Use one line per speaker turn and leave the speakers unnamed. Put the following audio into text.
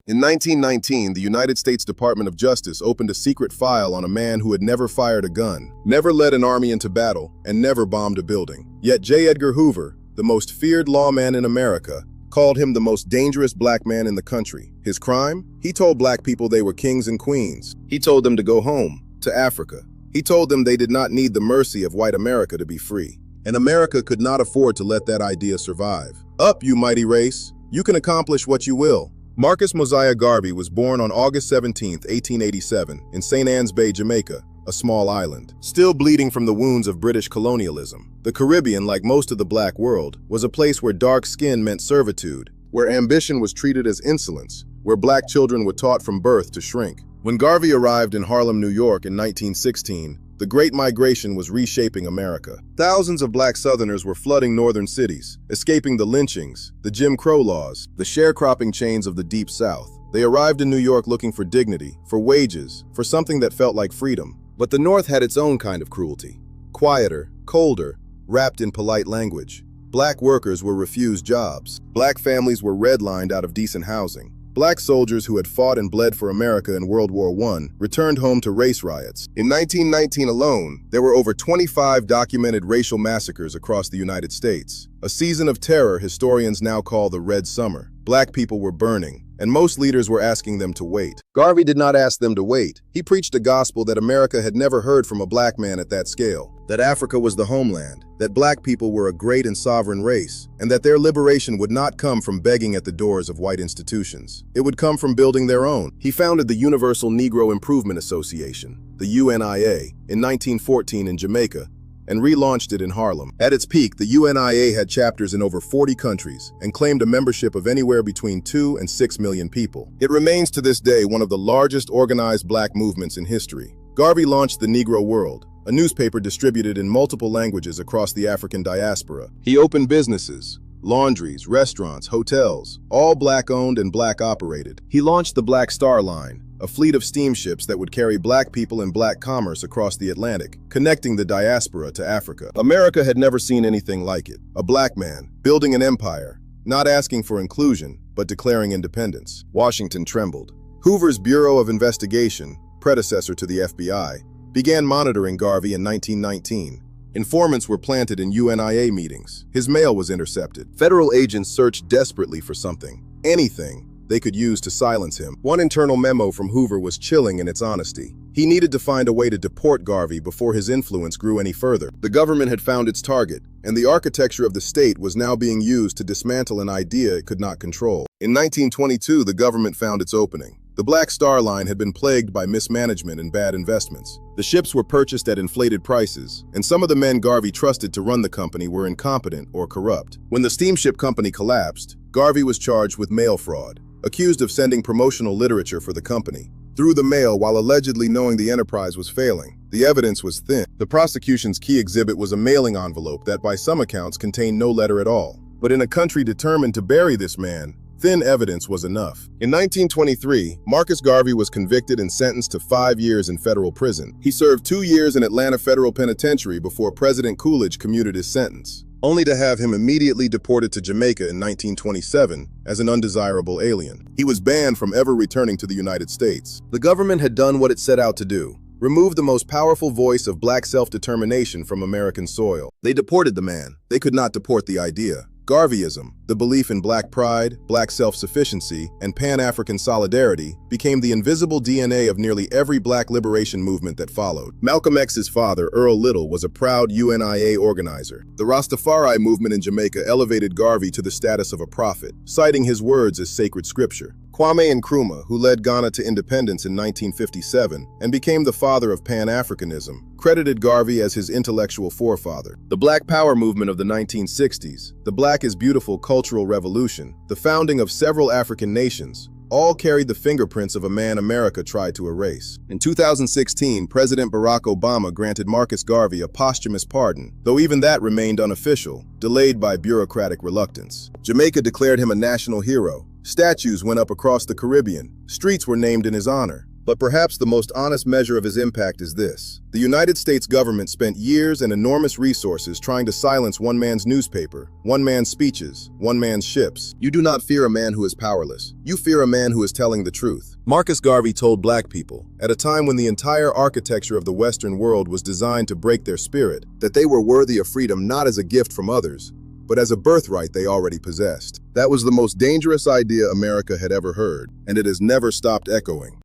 In 1919, the United States Department of Justice opened a secret file on a man who had never fired a gun, never led an army into battle, and never bombed a building. Yet J. Edgar Hoover, the most feared lawman in America, called him the most dangerous black man in the country. His crime? He told black people they were kings and queens. He told them to go home, to Africa. He told them they did not need the mercy of white America to be free. And America could not afford to let that idea survive. Up, you mighty race! You can accomplish what you will. Marcus Mosiah Garvey was born on August 17, 1887, in St. Ann's Bay, Jamaica, a small island. Still bleeding from the wounds of British colonialism, the Caribbean, like most of the black world, was a place where dark skin meant servitude, where ambition was treated as insolence, where black children were taught from birth to shrink. When Garvey arrived in Harlem, New York in 1916, the Great Migration was reshaping America. Thousands of black Southerners were flooding northern cities, escaping the lynchings, the Jim Crow laws, the sharecropping chains of the Deep South. They arrived in New York looking for dignity, for wages, for something that felt like freedom. But the North had its own kind of cruelty. Quieter, colder, wrapped in polite language. Black workers were refused jobs. Black families were redlined out of decent housing. Black soldiers who had fought and bled for America in World War I returned home to race riots. In 1919 alone, there were over 25 documented racial massacres across the United States. A season of terror historians now call the Red Summer. Black people were burning, and most leaders were asking them to wait. Garvey did not ask them to wait. He preached a gospel that America had never heard from a black man at that scale. That Africa was the homeland, that black people were a great and sovereign race, and that their liberation would not come from begging at the doors of white institutions. It would come from building their own. He founded the Universal Negro Improvement Association, the UNIA, in 1914 in Jamaica, and relaunched it in Harlem. At its peak, the UNIA had chapters in over 40 countries and claimed a membership of anywhere between 2 and 6 million people. It remains to this day one of the largest organized black movements in history. Garvey launched the Negro World, a newspaper distributed in multiple languages across the African diaspora. He opened businesses, laundries, restaurants, hotels, all black-owned and black-operated. He launched the Black Star Line, a fleet of steamships that would carry black people and black commerce across the Atlantic, connecting the diaspora to Africa. America had never seen anything like it. A black man, building an empire, not asking for inclusion, but declaring independence. Washington trembled. Hoover's Bureau of Investigation, predecessor to the FBI, began monitoring Garvey in 1919. Informants were planted in UNIA meetings. His mail was intercepted. Federal agents searched desperately for something, anything, they could use to silence him. One internal memo from Hoover was chilling in its honesty. He needed to find a way to deport Garvey before his influence grew any further. The government had found its target, and the architecture of the state was now being used to dismantle an idea it could not control. In 1922, the government found its opening. The Black Star Line had been plagued by mismanagement and bad investments. The ships were purchased at inflated prices, and some of the men Garvey trusted to run the company were incompetent or corrupt. When the steamship company collapsed, Garvey was charged with mail fraud, accused of sending promotional literature for the company through the mail while allegedly knowing the enterprise was failing. The evidence was thin. The prosecution's key exhibit was a mailing envelope that by some accounts contained no letter at all. But in a country determined to bury this man, thin evidence was enough. In 1923, Marcus Garvey was convicted and sentenced to 5 years in federal prison. He served 2 years in Atlanta Federal Penitentiary before President Coolidge commuted his sentence, only to have him immediately deported to Jamaica in 1927 as an undesirable alien. He was banned from ever returning to the United States. The government had done what it set out to do: remove the most powerful voice of black self-determination from American soil. They deported the man. They could not deport the idea. Garveyism, the belief in black pride, black self-sufficiency, and Pan-African solidarity, became the invisible DNA of nearly every black liberation movement that followed. Malcolm X's father, Earl Little, was a proud UNIA organizer. The Rastafari movement in Jamaica elevated Garvey to the status of a prophet, citing his words as sacred scripture. Kwame Nkrumah, who led Ghana to independence in 1957 and became the father of Pan-Africanism, credited Garvey as his intellectual forefather. The Black Power movement of the 1960s, the Black is Beautiful cultural revolution, the founding of several African nations, all carried the fingerprints of a man America tried to erase. In 2016, President Barack Obama granted Marcus Garvey a posthumous pardon, though even that remained unofficial, delayed by bureaucratic reluctance. Jamaica declared him a national hero. Statues went up across the Caribbean. Streets were named in his honor. But perhaps the most honest measure of his impact is this. The United States government spent years and enormous resources trying to silence one man's newspaper, one man's speeches, one man's ships. You do not fear a man who is powerless. You fear a man who is telling the truth. Marcus Garvey told black people, at a time when the entire architecture of the Western world was designed to break their spirit, that they were worthy of freedom not as a gift from others, but as a birthright they already possessed. That was the most dangerous idea America had ever heard, and it has never stopped echoing.